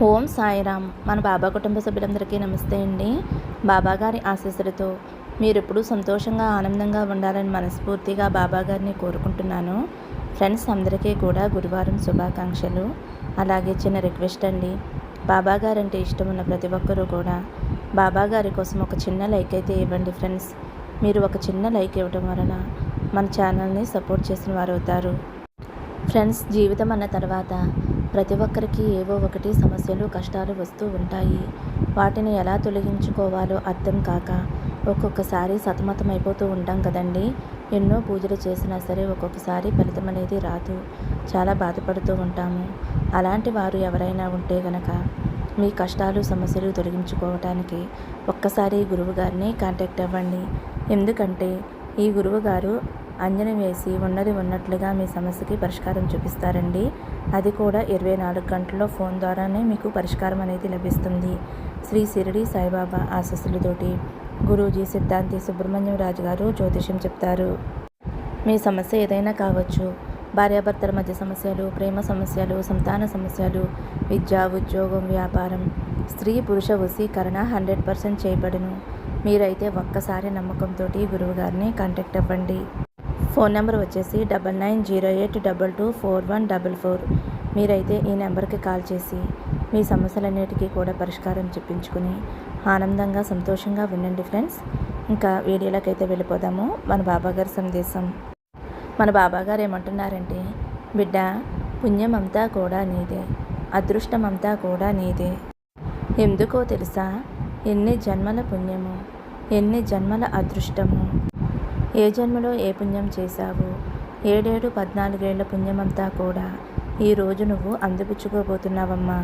ఓం సాయిరామ్. మన బాబా కుటుంబ సభ్యులందరికీ నమస్తే అండి. బాబాగారి ఆశీస్సులతో మీరెప్పుడూ సంతోషంగా ఆనందంగా ఉండాలని మనస్ఫూర్తిగా బాబాగారిని కోరుకుంటున్నాను. ఫ్రెండ్స్ అందరికీ కూడా గురువారం శుభాకాంక్షలు. అలాగే చిన్న రిక్వెస్ట్ అండి, బాబాగారు అంటే ఇష్టం ఉన్న ప్రతి ఒక్కరూ కూడా బాబాగారి కోసం ఒక చిన్న లైక్ అయితే ఇవ్వండి ఫ్రెండ్స్. మీరు ఒక చిన్న లైక్ ఇవ్వడం వలన మన ఛానల్ని సపోర్ట్ చేసిన వారు అవుతారు. ఫ్రెండ్స్, జీవితం అన్న తర్వాత ప్రతి ఒక్కరికి ఏవో ఒకటి సమస్యలు కష్టాలు వస్తూ ఉంటాయి. వాటిని ఎలా తొలగించుకోవాలో అర్థం కాక ఒక్కొక్కసారి సతమతం అయిపోతూ ఉంటాం కదండి. ఎన్నో పూజలు చేసినా సరే ఒక్కొక్కసారి ఫలితం అనేది రాదు. చాలా బాధపడుతూ ఉంటాము. అలాంటి వారు ఎవరైనా ఉంటే గనక మీ కష్టాలు సమస్యలు తొలగించుకోవటానికి ఒక్కసారి గురువుగారిని కాంటాక్ట్ అవ్వండి. ఎందుకంటే ఈ గురువుగారు అంజన వేసి ఉన్నది ఉన్నట్లుగా మీ సమస్యకి పరిష్కారం చూపిస్తారండి. అది కూడా 24 గంటల్లో ఫోన్ ద్వారానే మీకు పరిష్కారం అనేది లభిస్తుంది. శ్రీ షిరిడి సాయిబాబా ఆశీస్సులతోటి గురూజీ సిద్ధాంతి సుబ్రహ్మణ్యం రాజు గారు జ్యోతిష్యం చెప్తారు. మీ సమస్య ఏదైనా కావచ్చు. భార్యాభర్తల మధ్య సమస్యలు, ప్రేమ సమస్యలు, సంతాన సమస్యలు, విద్య, ఉద్యోగం, వ్యాపారం, స్త్రీ పురుష వశీకరణ 100% చేయబడును. మీరైతే ఒక్కసారి నమ్మకంతో గురువుగారిని కాంటాక్ట్ అవ్వండి. ఫోన్ నెంబర్ వచ్చేసి 9908224144. మీరైతే ఈ నెంబర్కి కాల్ చేసి మీ సమస్యలన్నిటికీ కూడా పరిష్కారం చెప్పించుకుని ఆనందంగా సంతోషంగా ఉండండి ఫ్రెండ్స్. ఇంకా వీడియోలకైతే వెళ్ళిపోదాము. మన బాబాగారి సందేశం. మన బాబాగారు ఏమంటున్నారంటే, బిడ్డ, పుణ్యం అంతా కూడా నీదే, అదృష్టం అంతా కూడా నీదే. ఎందుకో తెలుసా? ఎన్ని జన్మల పుణ్యము, ఎన్ని జన్మల అదృష్టము. ఏ జన్మలో ఏ పుణ్యం చేశావు, 14 ఏళ్ల పుణ్యమంతా కూడా ఈరోజు నువ్వు అందిపుచ్చుకోబోతున్నావమ్మా.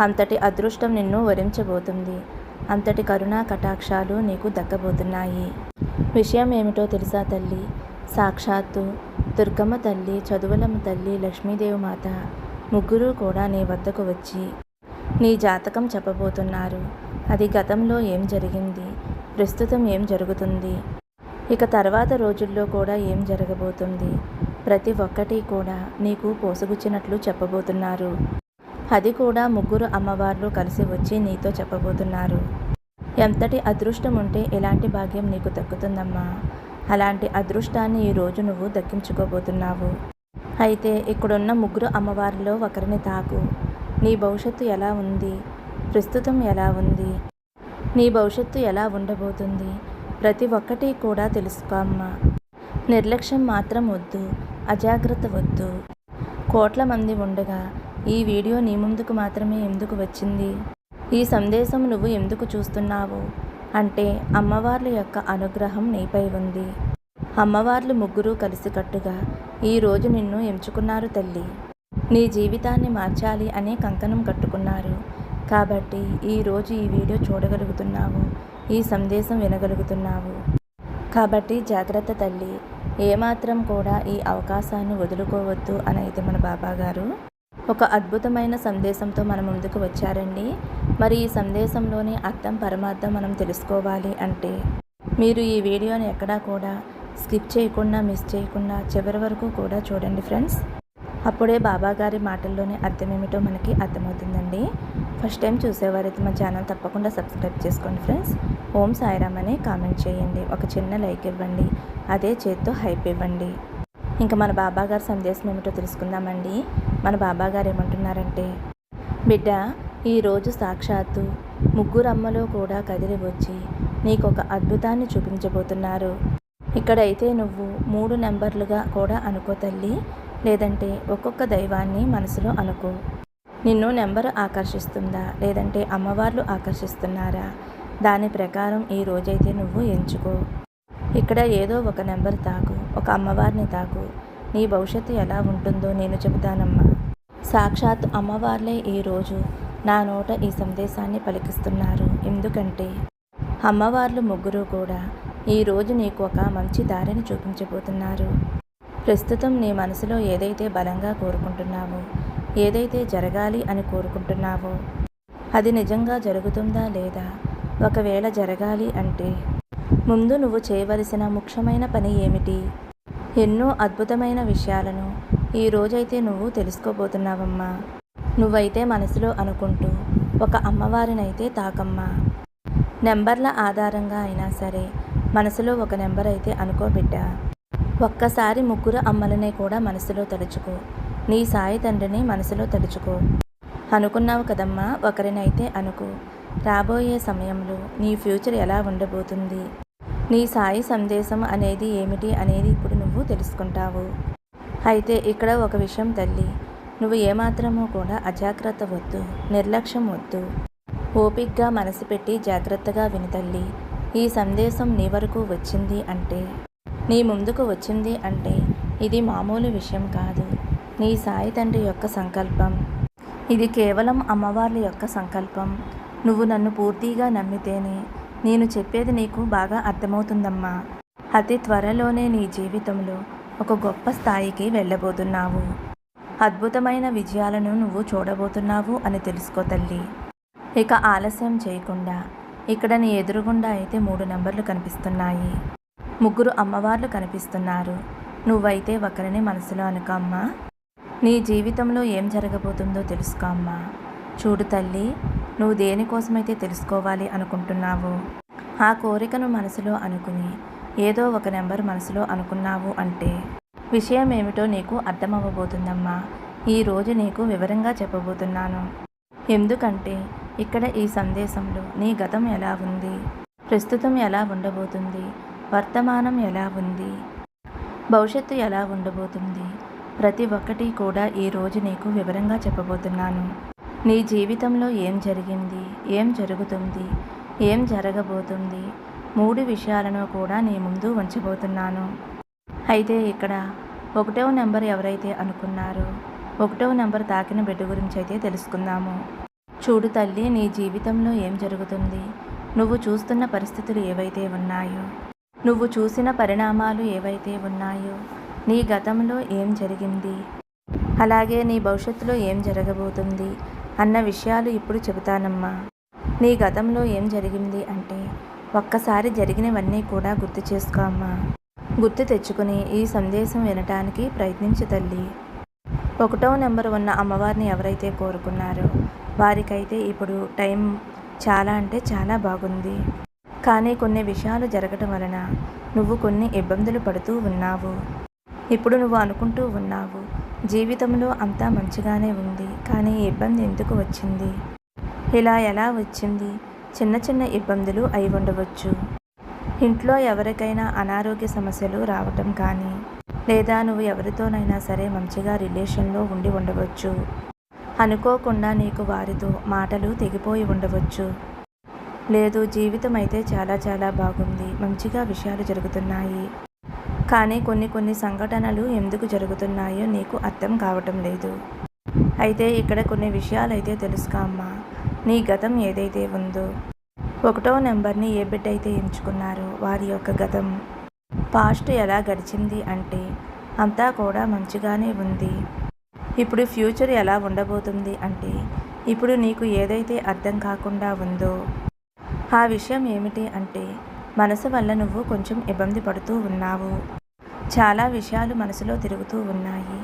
అంతటి అదృష్టం నిన్ను వరించబోతుంది. అంతటి కరుణా కటాక్షాలు నీకు దక్కబోతున్నాయి. విషయం ఏమిటో తెలుసా తల్లి? సాక్షాత్తు దుర్గమ్మ తల్లి, చదువులమ్మ తల్లి, లక్ష్మీదేవి మాత ముగ్గురు కూడా నీ వద్దకు వచ్చి నీ జాతకం చెప్పబోతున్నారు. అది గతంలో ఏం జరిగింది, ప్రస్తుతం ఏం జరుగుతుంది, ఇక తర్వాత రోజుల్లో కూడా ఏం జరగబోతుంది, ప్రతి ఒక్కటి కూడా నీకు పోసగుచ్చినట్లు చెప్పబోతున్నారు. అది కూడా ముగ్గురు అమ్మవార్లు కలిసి వచ్చి నీతో చెప్పబోతున్నారు. ఎంతటి అదృష్టం ఉంటే ఎలాంటి భాగ్యం నీకు దక్కుతుందమ్మా. అలాంటి అదృష్టాన్ని ఈరోజు నువ్వు దక్కించుకోబోతున్నావు. అయితే ఇక్కడున్న ముగ్గురు అమ్మవారిలో ఒకరిని తాకు. నీ భవిష్యత్తు ఎలా ఉంది, ప్రస్తుతం ఎలా ఉంది, నీ భవిష్యత్తు ఎలా ఉండబోతుంది, ప్రతి ఒక్కటి కూడా తెలుసుకో అమ్మా. నిర్లక్ష్యం మాత్రం వద్దు, అజాగ్రత్త వద్దు. కోట్ల మంది ఉండగా ఈ వీడియో నీ ముందుకు మాత్రమే ఎందుకు వచ్చింది? ఈ సందేశం నువ్వు ఎందుకు చూస్తున్నావు అంటే అమ్మవార్ల యొక్క అనుగ్రహం నీపై ఉంది. అమ్మవార్లు ముగ్గురు కలిసికట్టుగా ఈరోజు నిన్ను ఎంచుకున్నారు తల్లి. నీ జీవితాన్ని మార్చాలి అనే కంకణం కట్టుకున్నారు. కాబట్టి ఈరోజు ఈ వీడియో చూడగలుగుతున్నావు, ఈ సందేశం వినగలుగుతున్నావు. కాబట్టి జాగ్రత్త తల్లి. ఏమాత్రం కూడా ఈ అవకాశాన్ని వదులుకోవద్దు అని అయితే మన బాబాగారు ఒక అద్భుతమైన సందేశంతో మన ముందుకు వచ్చారండి. మరి ఈ సందేశంలోని అర్థం పరమార్థం మనం తెలుసుకోవాలి అంటే మీరు ఈ వీడియోని ఎక్కడా కూడా స్కిప్ చేయకుండా, మిస్ చేయకుండా చివరి వరకు కూడా చూడండి ఫ్రెండ్స్. అప్పుడే బాబాగారి మాటల్లోనే అర్థం ఏమిటో మనకి అర్థమవుతుందండి. ఫస్ట్ టైం చూసేవారైతే మా ఛానల్ తప్పకుండా సబ్స్క్రైబ్ చేసుకోండి ఫ్రెండ్స్. ఓం సాయిరామ్ అని కామెంట్ చేయండి, ఒక చిన్న లైక్ ఇవ్వండి, అదే చేత్తో హైప్ ఇవ్వండి. ఇంకా మన బాబాగారి సందేశం ఏమిటో తెలుసుకుందామండి. మన బాబాగారు ఏమంటున్నారంటే, బిడ్డ, ఈరోజు సాక్షాత్తు ముగ్గురు అమ్మలో కూడా కదిలి వచ్చి నీకు ఒక అద్భుతాన్ని చూపించబోతున్నారు. ఇక్కడైతే నువ్వు 3 నెంబర్లుగా కూడా అనుకో తల్లి, లేదంటే ఒక్కొక్క దైవాన్ని మనసులో అనుకో. నిన్ను నెంబరు ఆకర్షిస్తుందా, లేదంటే అమ్మవార్లు ఆకర్షిస్తున్నారా? దాని ప్రకారం ఈ రోజైతే నువ్వు ఎంచుకో. ఇక్కడ ఏదో ఒక నెంబర్ తాకు, ఒక అమ్మవారిని తాకు. నీ భవిష్యత్తు ఎలా ఉంటుందో నేను చెబుతానమ్మా. సాక్షాత్ అమ్మవార్లే ఈరోజు నా నోట ఈ సందేశాన్ని పలికిస్తున్నారు. ఎందుకంటే అమ్మవార్లు ముగ్గురు కూడా ఈరోజు నీకు ఒక మంచి దారిని చూపించబోతున్నారు. ప్రస్తుతం నీ మనసులో ఏదైతే బలంగా కోరుకుంటున్నావో, ఏదైతే జరగాలి అని కోరుకుంటున్నావో అది నిజంగా జరుగుతుందా లేదా? ఒకవేళ జరగాలి అంటే ముందు నువ్వు చేయవలసిన ముఖ్యమైన పని ఏమిటి? ఎన్నో అద్భుతమైన విషయాలను ఈరోజైతే నువ్వు తెలుసుకోబోతున్నావమ్మా. నువ్వైతే మనసులో అనుకుంటూ ఒక అమ్మవారినైతే తాకమ్మా. నెంబర్ల ఆధారంగా అయినా సరే మనసులో ఒక నెంబర్ అయితే అనుకోబిడ్డా. ఒక్కసారి ముగ్గురు అమ్మలనే కూడా మనసులో తలుచుకో. నీ సాయి తండ్రిని మనసులో తలుచుకో. అనుకున్నావు కదమ్మా, ఒకరినైతే అనుకో. రాబోయే సమయంలో నీ ఫ్యూచర్ ఎలా ఉండబోతుంది, నీ సాయి సందేశం అనేది ఏమిటి అనేది ఇప్పుడు నువ్వు తెలుసుకుంటావు. అయితే ఇక్కడ ఒక విషయం తల్లి, నువ్వు ఏమాత్రమూ కూడా అజాగ్రత్త వద్దు, నిర్లక్ష్యం వద్దు. ఓపిగ్గా మనసు పెట్టి జాగ్రత్తగా విని తల్లి. ఈ సందేశం నీ వరకు వచ్చింది అంటే, నీ ముందుకు వచ్చింది అంటే ఇది మామూలు విషయం కాదు. నీ సాయి తండ్రి యొక్క సంకల్పం. ఇది కేవలం అమ్మవార్ల యొక్క సంకల్పం. నువ్వు నన్ను పూర్తిగా నమ్మితేనే నేను చెప్పేది నీకు బాగా అర్థమవుతుందమ్మా. అతి త్వరలోనే నీ జీవితంలో ఒక గొప్ప స్థాయికి వెళ్ళబోతున్నావు. అద్భుతమైన విజయాలను నువ్వు చూడబోతున్నావు అని తెలుసుకో తల్లి. ఇక ఆలస్యం చేయకుండా ఇక్కడ నీ ఎదురుగుండా అయితే 3 నెంబర్లు కనిపిస్తున్నాయి. 3 అమ్మవార్లు కనిపిస్తున్నారు. నువ్వైతే ఒకరిని మనసులో అనుకో అమ్మా. నీ జీవితంలో ఏం జరగబోతుందో తెలుసుకో అమ్మా. చూడు తల్లి, నువ్వు దేనికోసమైతే తెలుసుకోవాలి అనుకుంటున్నావో ఆ కోరికను మనసులో అనుకుని ఏదో ఒక నెంబర్ మనసులో అనుకున్నావు అంటే విషయం ఏమిటో నీకు అర్థమవ్వబోతుందమ్మా. ఈరోజు నీకు వివరంగా చెప్పబోతున్నాను. ఎందుకంటే ఇక్కడ ఈ సందేశంలో నీ గతం ఎలా ఉంది, ప్రస్తుతం ఎలా ఉండబోతుంది, వర్తమానం ఎలా ఉంది, భవిష్యత్తు ఎలా ఉండబోతుంది, ప్రతి ఒక్కటి కూడా ఈరోజు నీకు వివరంగా చెప్పబోతున్నాను. నీ జీవితంలో ఏం జరిగింది, ఏం జరుగుతుంది, ఏం జరగబోతుంది, 3 విషయాలను కూడా నీ ముందు ఉంచబోతున్నాను. అయితే ఇక్కడ 1వ నెంబర్ ఎవరైతే అనుకున్నారో 1వ నెంబర్ తాకిన బిడ్డ గురించి అయితే తెలుసుకుందాము. చూడు తల్లి, నీ జీవితంలో ఏం జరుగుతుంది, నువ్వు చూస్తున్న పరిస్థితులు ఏవైతే ఉన్నాయో, నువ్వు చూసిన పరిణామాలు ఏవైతే ఉన్నాయో, నీ గతంలో ఏం జరిగింది, అలాగే నీ భవిష్యత్తులో ఏం జరగబోతుంది అన్న విషయాలు ఇప్పుడు చెబుతానమ్మా. నీ గతంలో ఏం జరిగింది అంటే ఒక్కసారి జరిగినవన్నీ కూడా గుర్తు చేసుకో అమ్మా. గుర్తు తెచ్చుకుని ఈ సందేశం వినటానికి ప్రయత్నించు తల్లి. 1వ నెంబర్ ఉన్న అమ్మవారిని ఎవరైతే కోరుకున్నారో వారికైతే ఇప్పుడు టైం చాలా అంటే చాలా బాగుంది. కానీ కొన్ని విషయాలు జరగటం వలన నువ్వు కొన్ని ఇబ్బందులు పడుతూ ఉన్నావు. ఇప్పుడు నువ్వు అనుకుంటూ ఉన్నావు, జీవితంలో అంతా మంచిగానే ఉంది, కానీ ఈ ఇబ్బంది ఎందుకు వచ్చింది, ఇలా ఎలా వచ్చింది, చిన్న చిన్న ఇబ్బందులు అయి ఉండవచ్చు. ఇంట్లో ఎవరికైనా అనారోగ్య సమస్యలు రావటం కానీ, లేదా నువ్వు ఎవరితోనైనా సరే మంచిగా రిలేషన్లో ఉండి ఉండవచ్చు. అనుకోకుండా నీకు వారితో మాటలు తెగిపోయి ఉండవచ్చు. లేదు, జీవితం అయితే చాలా చాలా బాగుంది, మంచిగా విషయాలు జరుగుతున్నాయి, కానీ కొన్ని సంఘటనలు ఎందుకు జరుగుతున్నాయో నీకు అర్థం కావటం లేదు. అయితే ఇక్కడ కొన్ని విషయాలు అయితే తెలుసుకో అమ్మా. నీ గతం ఏదైతే ఉందో 1వ నెంబర్ని ఏ బిడ్డ అయితే ఎంచుకున్నారో వారి యొక్క గతం పాస్ట్ ఎలా గడిచింది అంటే అంతా కూడా మంచిగానే ఉంది. ఇప్పుడు ఫ్యూచర్ ఎలా ఉండబోతుంది అంటే ఇప్పుడు నీకు ఏదైతే అర్థం కాకుండా ఉందో ఆ విషయం ఏమిటి అంటే మనసు వల్ల నువ్వు కొంచెం ఇబ్బంది పడుతూ ఉన్నావు. చాలా విషయాలు మనసులో తిరుగుతూ ఉన్నాయి.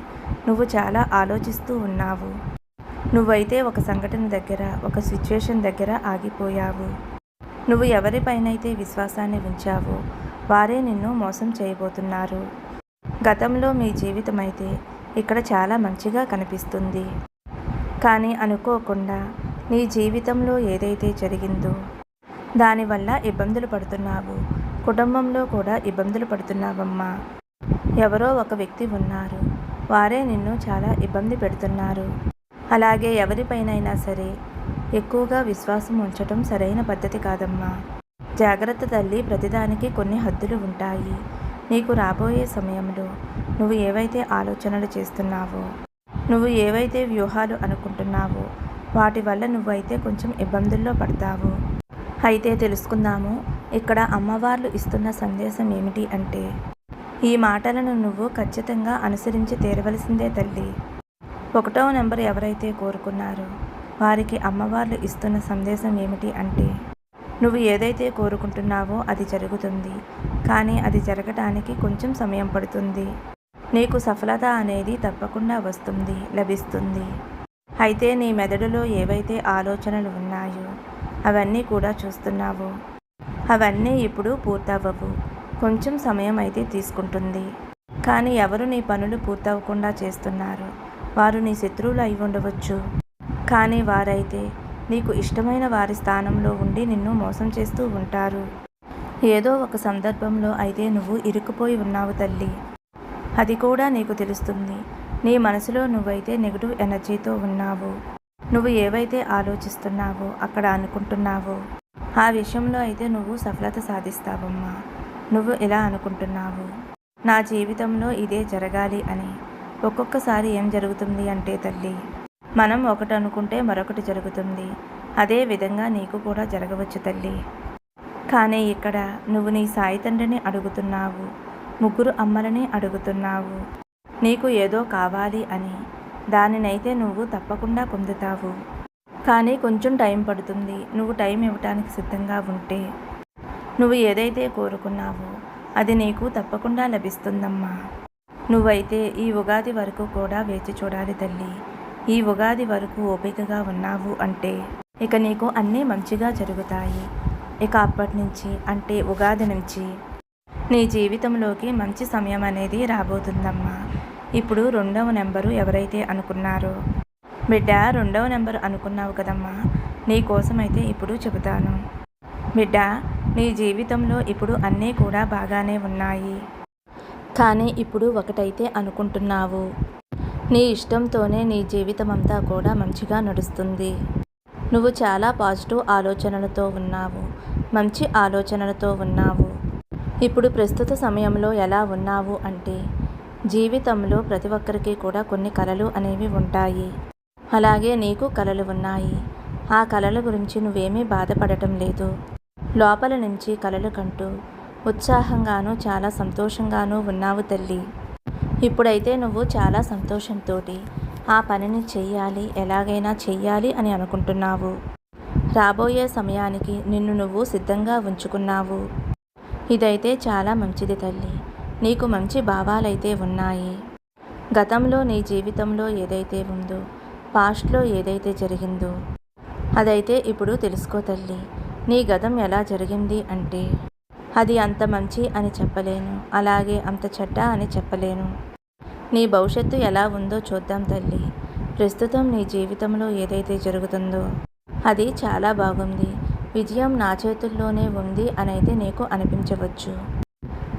నువ్వు చాలా ఆలోచిస్తూ ఉన్నావు. నువ్వైతే ఒక సంఘటన దగ్గర, ఒక సిచ్యువేషన్ దగ్గర ఆగిపోయావు. నువ్వు ఎవరిపైనైతే విశ్వాసాన్ని ఉంచావో వారే నిన్ను మోసం చేయబోతున్నారు. గతంలో మీ జీవితం అయితే ఇక్కడ చాలా మంచిగా కనిపిస్తుంది, కానీ అనుకోకుండా నీ జీవితంలో ఏదైతే జరిగిందో దానివల్ల ఇబ్బందులు పడుతున్నావు. కుటుంబంలో కూడా ఇబ్బందులు పడుతున్నావమ్మా. ఎవరో ఒక వ్యక్తి ఉన్నారు, వారే నిన్ను చాలా ఇబ్బంది పెడుతున్నారు. అలాగే ఎవరిపైనైనా సరే ఎక్కువగా విశ్వాసం ఉంచటం సరైన పద్ధతి కాదమ్మా. జాగ్రత్త తల్లి, ప్రతిదానికి కొన్ని హద్దులు ఉంటాయి. నీకు రాబోయే సమయంలో నువ్వు ఏవైతే ఆలోచనలు చేస్తున్నావో, నువ్వు ఏవైతే వ్యూహాలు అనుకుంటున్నావో వాటి వల్ల నువ్వైతే కొంచెం ఇబ్బందుల్లో పడతావు. అయితే తెలుసుకుందాము. ఇక్కడ అమ్మవార్లు ఇస్తున్న సందేశం ఏమిటి అంటే ఈ మాటలను నువ్వు ఖచ్చితంగా అనుసరించి తీరవలసిందే తల్లి. 1వ నెంబర్ ఎవరైతే కోరుకున్నారో వారికి అమ్మవార్లు ఇస్తున్న సందేశం ఏమిటి అంటే నువ్వు ఏదైతే కోరుకుంటున్నావో అది జరుగుతుంది, కానీ అది జరగటానికి కొంచెం సమయం పడుతుంది. నీకు సఫలత అనేది తప్పకుండా వస్తుంది, లభిస్తుంది. అయితే నీ మెదడులో ఏవైతే ఆలోచనలు ఉన్నాయో అవన్నీ కూడా చూస్తున్నావు. అవన్నీ ఇప్పుడు పూర్తవ్వవు. కొంచెం సమయం అయితే తీసుకుంటుంది. కానీ ఎవరు నీ పనులు పూర్తవకుండా చేస్తున్నారు వారు నీ శత్రువులు అయి ఉండవచ్చు. కానీ వారైతే నీకు ఇష్టమైన వారి స్థానంలో ఉండి నిన్ను మోసం చేస్తూ ఉంటారు. ఏదో ఒక సందర్భంలో అయితే నువ్వు ఇరుక్కుపోయి ఉన్నావు తల్లి. అది కూడా నీకు తెలుస్తుంది. నీ మనసులో నువ్వైతే నెగిటివ్ ఎనర్జీతో ఉన్నావు. నువ్వు ఏవైతే ఆలోచిస్తున్నావో అక్కడ అనుకుంటున్నావో ఆ విషయంలో అయితే నువ్వు సఫలత సాధిస్తావమ్మా. నువ్వు ఇలా అనుకుంటున్నావు, నా జీవితంలో ఇదే జరగాలి అని. ఒక్కొక్కసారి ఏం జరుగుతుంది అంటే తల్లి, మనం ఒకటి అనుకుంటే మరొకటి జరుగుతుంది. అదే విధంగా నీకు కూడా జరగవచ్చు తల్లి. కానీ ఇక్కడ నువ్వు నీ సాయి తండ్రిని అడుగుతున్నావు, ముగ్గురు అమ్మలని అడుగుతున్నావు. నీకు ఏదో కావాలి అని. దానినైతే నువ్వు తప్పకుండా పొందుతావు. కానీ కొంచెం టైం పడుతుంది. నువ్వు టైం ఇవ్వటానికి సిద్ధంగా ఉంటే నువ్వు ఏదైతే కోరుకున్నావో అది నీకు తప్పకుండా లభిస్తుందమ్మా. నువ్వైతే ఈ ఉగాది వరకు కూడా వేచి చూడాలి తల్లి. ఈ ఉగాది వరకు ఓపికగా ఉన్నావు అంటే ఇక నీకు అన్నీ మంచిగా జరుగుతాయి. ఇక అప్పటి నుంచి అంటే ఉగాది నుంచి నీ జీవితంలోకి మంచి సమయం అనేది రాబోతుందమ్మా. ఇప్పుడు 2వ నెంబరు ఎవరైతే అనుకున్నారో బిడ్డ, 2వ నెంబరు అనుకున్నావు కదమ్మా, నీ కోసమైతే ఇప్పుడు చెబుతాను. బిడ్డ, నీ జీవితంలో ఇప్పుడు అన్నీ కూడా బాగానే ఉన్నాయి. కానీ ఇప్పుడు ఒకటైతే అనుకుంటున్నావు, నీ ఇష్టంతోనే నీ జీవితం అంతా కూడా మంచిగా నడుస్తుంది. నువ్వు చాలా పాజిటివ్ ఆలోచనలతో ఉన్నావు, మంచి ఆలోచనలతో ఉన్నావు. ఇప్పుడు ప్రస్తుత సమయంలో ఎలా ఉన్నావు అంటే జీవితంలో ప్రతి ఒక్కరికి కూడా కొన్ని కలలు అనేవి ఉంటాయి. అలాగే నీకు కలలు ఉన్నాయి. ఆ కలల గురించి నువ్వేమీ బాధపడటం లేదు. లోపల నుంచి కలలు కంటూ ఉత్సాహంగానూ చాలా సంతోషంగానూ ఉన్నావు తల్లి. ఇప్పుడైతే నువ్వు చాలా సంతోషంతో ఆ పనిని చెయ్యాలి, ఎలాగైనా చెయ్యాలి అని అనుకుంటున్నావు. రాబోయే సమయానికి నిన్ను నువ్వు సిద్ధంగా ఉంచుకున్నావు. ఇదైతే చాలా మంచిది తల్లి. నీకు మంచి భావాలైతే ఉన్నాయి. గతంలో నీ జీవితంలో ఏదైతే ఉందో, పాస్ట్లో ఏదైతే జరిగిందో అదైతే ఇప్పుడు తెలుసుకో తల్లి. నీ గతం ఎలా జరిగింది అంటే అది అంత మంచి అని చెప్పలేను, అలాగే అంత చెడ్డ అని చెప్పలేను. నీ భవిష్యత్తు ఎలా ఉందో చూద్దాం తల్లి. ప్రస్తుతం నీ జీవితంలో ఏదైతే జరుగుతుందో అది చాలా బాగుంది. విజయం నా చేతుల్లోనే ఉంది అనైతే నీకు అనిపించవచ్చు.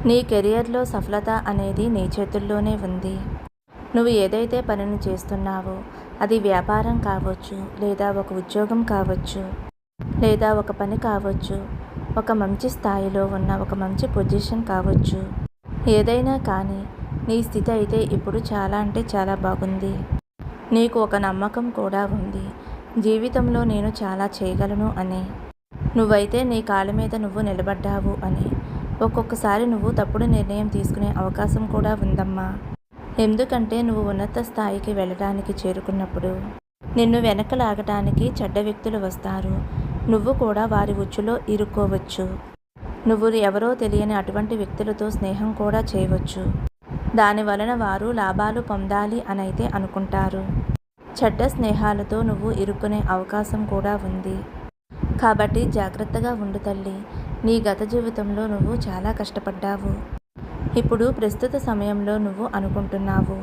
నీ కెరియర్లో సఫలత అనేది నీ చేతుల్లోనే ఉంది. నువ్వు ఏదైతే పనిని చేస్తున్నావో అది వ్యాపారం కావచ్చు, లేదా ఒక ఉద్యోగం కావచ్చు, లేదా ఒక పని కావచ్చు, ఒక మంచి స్థాయిలో ఉన్న ఒక మంచి పొజిషన్ కావచ్చు. ఏదైనా కానీ నీ స్థితి అయితే ఇప్పుడు చాలా అంటే చాలా బాగుంది. నీకు ఒక నమ్మకం కూడా ఉంది, జీవితంలో నేను చాలా చేయగలను అని. నువ్వైతే నీ కాళ్ళ మీద నువ్వు నిలబడ్డావు అని. ఒక్కొక్కసారి నువ్వు తప్పుడు నిర్ణయం తీసుకునే అవకాశం కూడా ఉందమ్మా. ఎందుకంటే నువ్వు ఉన్నత స్థాయికి వెళ్ళడానికి చేరుకున్నప్పుడు నిన్ను వెనక లాగటానికి చెడ్డ వ్యక్తులు వస్తారు. నువ్వు కూడా వారి ఉచ్చులో ఇరుక్కోవచ్చు. నువ్వు ఎవరో తెలియని అటువంటి వ్యక్తులతో స్నేహం కూడా చేయవచ్చు. దాని వలన వారు లాభాలు పొందాలి అనైతే అనుకుంటారు. చెడ్డ స్నేహాలతో నువ్వు ఇరుక్కునే అవకాశం కూడా ఉంది. కాబట్టి జాగ్రత్తగా ఉండు తల్లి. నీ గత జీవితంలో నువ్వు చాలా కష్టపడ్డావు. ఇప్పుడు ప్రస్తుత సమయంలో నువ్వు అనుకుంటున్నావు,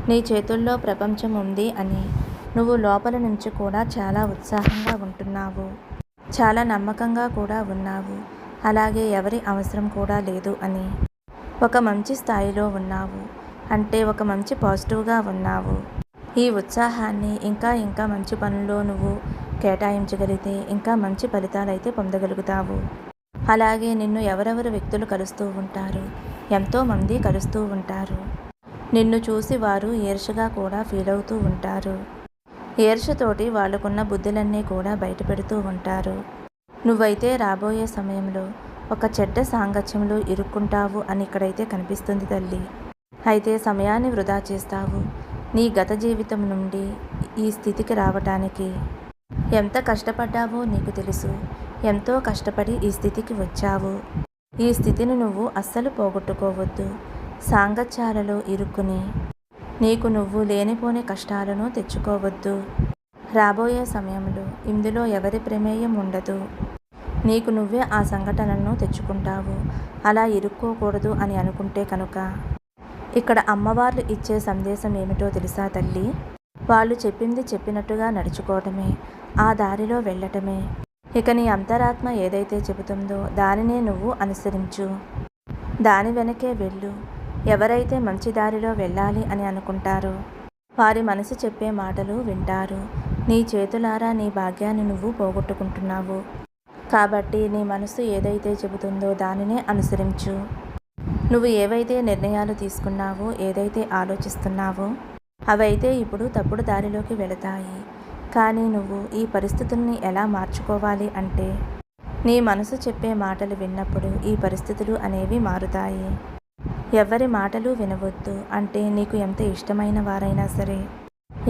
నీ చేతుల్లో ప్రపంచం ఉంది అని. నువ్వు లోపల నుంచి కూడా చాలా ఉత్సాహంగా ఉంటున్నావు, చాలా నమ్మకంగా కూడా ఉన్నావు. అలాగే ఎవరి అవసరం కూడా లేదు అని. ఒక మంచి స్థాయిలో ఉన్నావు అంటే ఒక మంచి పాజిటివ్గా ఉన్నావు. ఈ ఉత్సాహాన్ని ఇంకా ఇంకా మంచి పనుల్లో నువ్వు కేటాయించగలిగితే ఇంకా మంచి ఫలితాలైతే పొందగలుగుతావు. అలాగే నిన్ను ఎవరెవరు వ్యక్తులు కలుస్తూ ఉంటారు, ఎంతోమంది కలుస్తూ ఉంటారు. నిన్ను చూసి వారు ఈర్ష్యగా కూడా ఫీల్ అవుతూ ఉంటారు. ఈర్ష్యతోటి వాళ్ళకున్న బుద్ధులన్నీ కూడా బయటపెడుతూ ఉంటారు. నువ్వైతే రాబోయే సమయంలో ఒక చెడ్డ సాంగత్యంలో ఇరుక్కుంటావు అని ఇక్కడైతే కనిపిస్తుంది తల్లి. అయితే సమయాన్ని వృధా చేస్తావు. నీ గత జీవితం నుండి ఈ స్థితికి రావటానికి ఎంత కష్టపడ్డావో నీకు తెలుసు. ఎంతో కష్టపడి ఈ స్థితికి వచ్చావు. ఈ స్థితిని నువ్వు అస్సలు పోగొట్టుకోవద్దు. సాంగత్యాలలో ఇరుక్కుని నీకు నువ్వు లేనిపోని కష్టాలను తెచ్చుకోవద్దు. రాబోయే సమయంలో ఇందులో ఎవరి ప్రమేయం ఉండదు. నీకు నువ్వే ఆ సంఘటనలను తెచ్చుకుంటావు. అలా ఇరుక్కోకూడదు అని అనుకుంటే కనుక ఇక్కడ అమ్మవార్లు ఇచ్చే సందేశం ఏమిటో తెలుసా తల్లి? వాళ్ళు చెప్పింది చెప్పినట్టుగా నడుచుకోవటమే, ఆ దారిలో వెళ్ళటమే. ఇక నీ అంతరాత్మ ఏదైతే చెబుతుందో దానినే నువ్వు అనుసరించు. దాని వెనకే వెళ్ళు. ఎవరైతే మంచి దారిలో వెళ్ళాలి అని అనుకుంటారో వారి మనసు చెప్పే మాటలు వింటారు. నీ చేతులారా నీ భాగ్యాన్ని నువ్వు పోగొట్టుకుంటున్నావు. కాబట్టి నీ మనసు ఏదైతే చెబుతుందో దానినే అనుసరించు. నువ్వు ఏవైతే నిర్ణయాలు తీసుకున్నావో, ఏదైతే ఆలోచిస్తున్నావో అవైతే ఇప్పుడు తప్పుడు దారిలోకి వెళతాయి. కానీ నువ్వు ఈ పరిస్థితుల్ని ఎలా మార్చుకోవాలి అంటే నీ మనసు చెప్పే మాటలు విన్నప్పుడు ఈ పరిస్థితులు అనేవి మారుతాయి. ఎవరి మాటలు వినవద్దు. అంటే నీకు ఎంత ఇష్టమైన వారైనా సరే,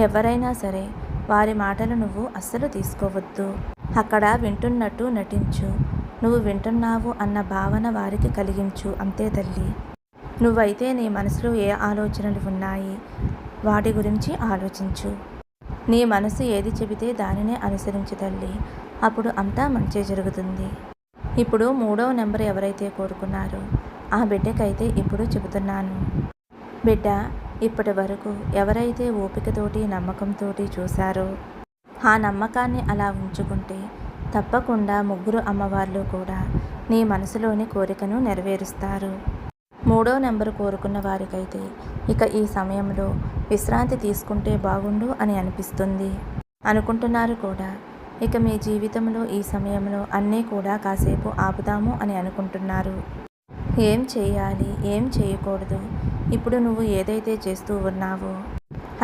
ఎవరైనా సరే వారి మాటలు నువ్వు అస్సలు తీసుకోవద్దు. అక్కడ వింటున్నట్టు నటించు. నువ్వు వింటున్నావు అన్న భావన వారికి కలిగించు, అంతే తల్లి. నువ్వైతే నీ మనసులో ఏ ఆలోచనలు ఉన్నాయి వాటి గురించి ఆలోచించు. నీ మనసు ఏది చెబితే దానినే అనుసరించు తల్లి. అప్పుడు అంతా మంచి జరుగుతుంది. ఇప్పుడు 3వ నెంబర్ ఎవరైతే కోరుకున్నారో ఆ బిడ్డకైతే ఇప్పుడు చెబుతున్నాను. బిడ్డ, ఇప్పటి వరకు ఎవరైతే ఓపికతోటి నమ్మకంతోటి చూశారో ఆ నమ్మకాన్ని అలా ఉంచుకుంటే తప్పకుండా ముగ్గురు అమ్మవార్లు కూడా నీ మనసులోని కోరికను నెరవేరుస్తారు. 3వ నెంబరు కోరుకున్న వారికైతే ఇక ఈ సమయంలో విశ్రాంతి తీసుకుంటే బాగుండు అని అనిపిస్తుంది. అనుకుంటున్నారు కూడా. ఇక మీ జీవితంలో ఈ సమయంలో అన్నీ కూడా కాసేపు ఆపుదాము అని అనుకుంటున్నారు. ఏం చేయాలి, ఏం చేయకూడదు, ఇప్పుడు నువ్వు ఏదైతే చేస్తూ ఉన్నావో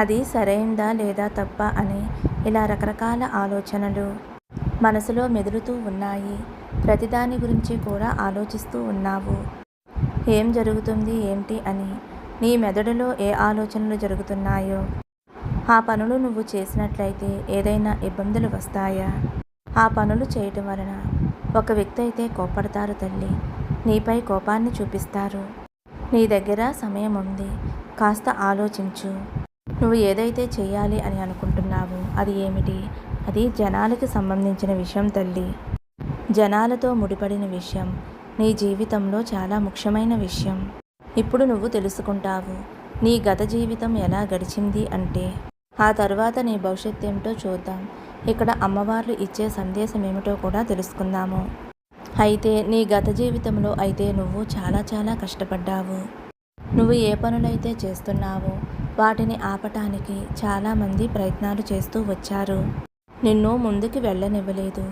అది సరైందా లేదా తప్ప అని ఇలా రకరకాల ఆలోచనలు మనసులో మెదులుతూ ఉన్నాయి. ప్రతిదాని గురించి కూడా ఆలోచిస్తూ ఉన్నావు. ఏం జరుగుతుంది ఏంటి అని నీ మెదడులో ఏ ఆలోచనలు జరుగుతున్నాయో, ఆ పనులు నువ్వు చేసినట్లయితే ఏదైనా ఇబ్బందులు వస్తాయా, ఆ పనులు చేయటం వలన ఒక వ్యక్తి అయితే కోపడతారు తల్లి, నీపై కోపాన్ని చూపిస్తారు. నీ దగ్గర సమయం ఉంది, కాస్త ఆలోచించు. నువ్వు ఏదైతే చెయ్యాలి అని అనుకుంటున్నావో అది ఏమిటి? అది జనాలకి సంబంధించిన విషయం తల్లి. జనాలతో ముడిపడిన విషయం, నీ జీవితంలో చాలా ముఖ్యమైన విషయం. ఇప్పుడు నువ్వు తెలుసుకుంటావు నీ గత జీవితం ఎలా గడిచింది అంటే. ఆ తర్వాత నీ భవిష్యత్తు ఏమిటో చూద్దాం. ఇక్కడ అమ్మవార్లు ఇచ్చే సందేశం ఏమిటో కూడా తెలుసుకుందాము. అయితే నీ గత జీవితంలో అయితే నువ్వు చాలా కష్టపడ్డావు. నువ్వు ఏ పనులైతే చేస్తున్నావో వాటిని ఆపటానికి చాలామంది ప్రయత్నాలు చేస్తూ వచ్చారు. నిన్ను ముందుకు వెళ్ళనివ్వలేదు.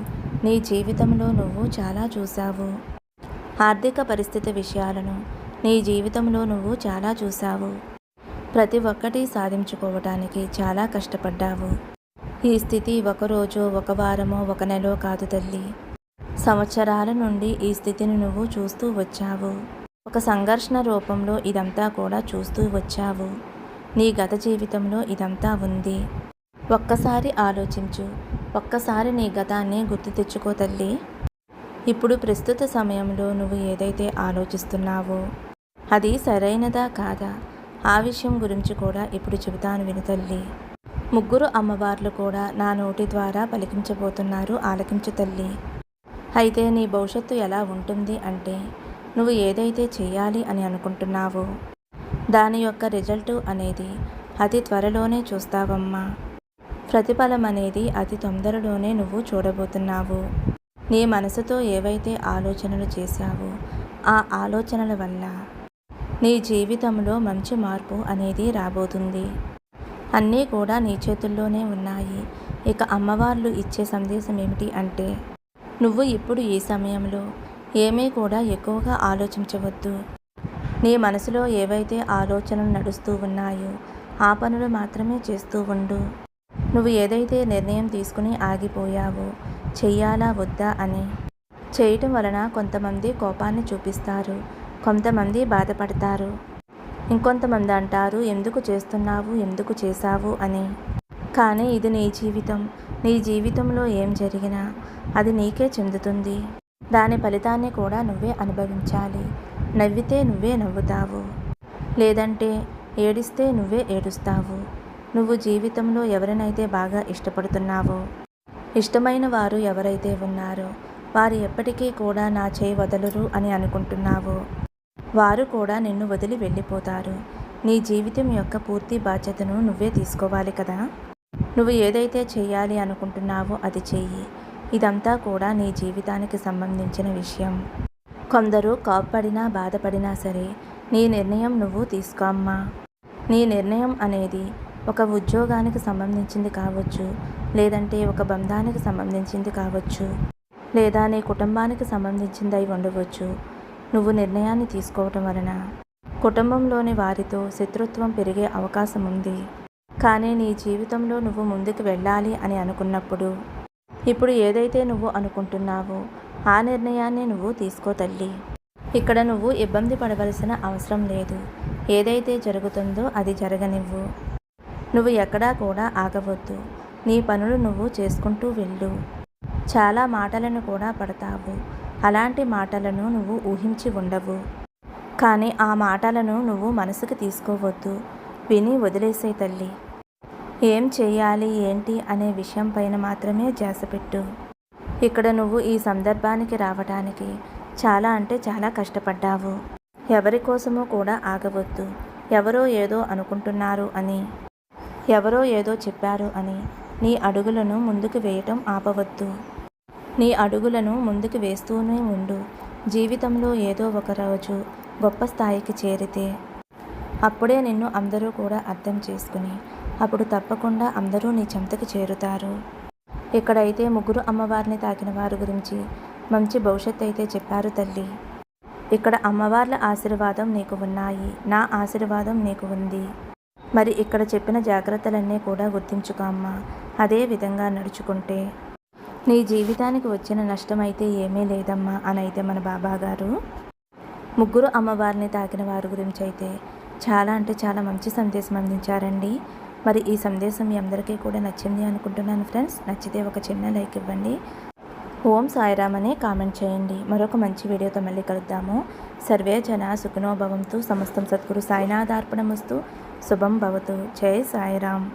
నీ జీవితంలో నువ్వు చాలా చూశావు. ఆర్థిక పరిస్థితి విషయాలను నీ జీవితంలో నువ్వు చాలా చూశావు. ప్రతి ఒక్కటి సాధించుకోవటానికి చాలా కష్టపడ్డావు. ఈ స్థితి ఒకరోజో, ఒక వారమో, ఒక నెలో కాదు తల్లి. సంవత్సరాల నుండి ఈ స్థితిని నువ్వు చూస్తూ వచ్చావు. ఒక సంఘర్షణ రూపంలో ఇదంతా కూడా చూస్తూ వచ్చావు. నీ గత జీవితంలో ఇదంతా ఉంది. ఒక్కసారి ఆలోచించు. ఒక్కసారి నీ గతాన్ని గుర్తు తెచ్చుకో తల్లి. ఇప్పుడు ప్రస్తుత సమయంలో నువ్వు ఏదైతే ఆలోచిస్తున్నావో అది సరైనదా కాదా, ఆ విషయం గురించి కూడా ఇప్పుడు చెబుతాను విను తల్లి. ముగ్గురు అమ్మవార్లు కూడా నా నోటి ద్వారా పలికించబోతున్నారు, ఆలకించు తల్లి. అయితే నీ భవిష్యత్తు ఎలా ఉంటుంది అంటే నువ్వు ఏదైతే చేయాలి అని అనుకుంటున్నావో దాని యొక్క రిజల్ట్ అనేది అతి త్వరలోనే చూస్తావమ్మా. ప్రతిఫలం అనేది అతి తొందరలోనే నువ్వు చూడబోతున్నావు. నీ మనసుతో ఏవైతే ఆలోచనలు చేశావో ఆ ఆలోచనల వల్ల నీ జీవితంలో మంచి మార్పు అనేది రాబోతుంది. అన్నీ కూడా నీ చేతుల్లోనే ఉన్నాయి. ఇక అమ్మవార్లు ఇచ్చే సందేశం ఏమిటి అంటే నువ్వు ఇప్పుడు ఈ సమయంలో ఏమీ కూడా ఎక్కువగా ఆలోచించవద్దు. నీ మనసులో ఏవైతే ఆలోచనలు నడుస్తూ ఉన్నాయో ఆ పనులు మాత్రమే చేస్తూ ఉండు. నువ్వు ఏదైతే నిర్ణయం తీసుకుని ఆగిపోయావో చెయ్యాలా వద్దా అని, చేయటం వలన కొంతమంది కోపాన్ని చూపిస్తారు, కొంతమంది బాధపడతారు, ఇంకొంతమంది అంటారు ఎందుకు చేస్తున్నావు, ఎందుకు చేశావు అని. కానీ ఇది నీ జీవితం. నీ జీవితంలో ఏం జరిగినా అది నీకే చెందుతుంది. దాని ఫలితాన్ని కూడా నువ్వే అనుభవించాలి. నవ్వితే నువ్వే నవ్వుతావు, లేదంటే ఏడిస్తే నువ్వే ఏడుస్తావు. నువ్వు జీవితంలో ఎవరినైతే బాగా ఇష్టపడుతున్నావో, ఇష్టమైన వారు ఎవరైతే ఉన్నారో వారు ఎప్పటికీ కూడా నా చేయి వదలరు అని అనుకుంటున్నావో వారు కూడా నిన్ను వదిలి వెళ్ళిపోతారు. నీ జీవితం యొక్క పూర్తి బాధ్యతను నువ్వే తీసుకోవాలి కదా. నువ్వు ఏదైతే చేయాలి అనుకుంటున్నావో అది చెయ్యి. ఇదంతా కూడా నీ జీవితానికి సంబంధించిన విషయం. కొందరు కోప్పడినా బాధపడినా సరే నీ నిర్ణయం నువ్వు తీసుకో అమ్మా. నీ నిర్ణయం అనేది ఒక ఉద్యోగానికి సంబంధించింది కావచ్చు, లేదంటే ఒక బంధానికి సంబంధించింది కావచ్చు, లేదా నీ కుటుంబానికి సంబంధించింది అయి ఉండవచ్చు. నువ్వు నిర్ణయాన్ని తీసుకోవటం వలన కుటుంబంలోని వారితో శత్రుత్వం పెరిగే అవకాశం ఉంది. కానీ నీ జీవితంలో నువ్వు ముందుకు వెళ్ళాలి అని అనుకున్నప్పుడు ఇప్పుడు ఏదైతే నువ్వు అనుకుంటున్నావో ఆ నిర్ణయాన్ని నువ్వు తీసుకో తల్లి. ఇక్కడ నువ్వు ఇబ్బంది పడవలసిన అవసరం లేదు. ఏదైతే జరుగుతుందో అది జరగనివ్వు. నువ్వు ఎక్కడా కూడా ఆగవద్దు. నీ పనులు నువ్వు చేసుకుంటూ వెళ్ళు. చాలా మాటలను కూడా పడతావు. అలాంటి మాటలను నువ్వు ఊహించి ఉండవు. కానీ ఆ మాటలను నువ్వు మనసుకు తీసుకోవద్దు. విని వదిలేసే తల్లి. ఏం చేయాలి ఏంటి అనే విషయం పైన మాత్రమే ధ్యాస పెట్టు. ఇక్కడ నువ్వు ఈ సందర్భానికి రావడానికి చాలా అంటే చాలా కష్టపడ్డావు. ఎవరి కోసమో కూడా ఆగవద్దు. ఎవరో ఏదో అనుకుంటున్నారు అని, ఎవరో ఏదో చెప్పారు అని నీ అడుగులను ముందుకు వేయటం ఆపవద్దు. నీ అడుగులను ముందుకు వేస్తూనే ఉండు. జీవితంలో ఏదో ఒక రోజు గొప్ప స్థాయికి చేరితే అప్పుడే నిన్ను అందరూ కూడా అర్థం చేసుకుని అప్పుడు తప్పకుండా అందరూ నీ చెంతకి చేరుతారు. ఇక్కడైతే ముగ్గురు అమ్మవారిని తాకిన వారి గురించి మంచి భవిష్యత్తు అయితే చెప్పారు తల్లి. ఇక్కడ అమ్మవార్ల ఆశీర్వాదం నీకు ఉన్నాయి. నా ఆశీర్వాదం నీకు ఉంది. మరి ఇక్కడ చెప్పిన జాగ్రత్తలన్నీ కూడా గుర్తించుకో అమ్మా. అదే విధంగా నడుచుకుంటే నీ జీవితానికి వచ్చిన నష్టం అయితే ఏమీ లేదమ్మా అని అయితే మన బాబాగారు ముగ్గురు అమ్మవారిని తాకిన వారి గురించి అయితే చాలా అంటే చాలా మంచి సందేశం అందించారండి. మరి ఈ సందేశం మీ అందరికీ కూడా నచ్చింది అనుకుంటున్నాను ఫ్రెండ్స్. నచ్చితే ఒక చిన్న లైక్ ఇవ్వండి. ఓం సాయిరామ్ అనే కామెంట్ చేయండి. మరొక మంచి వీడియోతో మళ్ళీ కలుద్దాము. సర్వే జన సుఖినో భవంతు. సమస్తం సద్గురు సాయినాథార్పణమస్తు. శుభం భవతు. జై సాయిరామ్.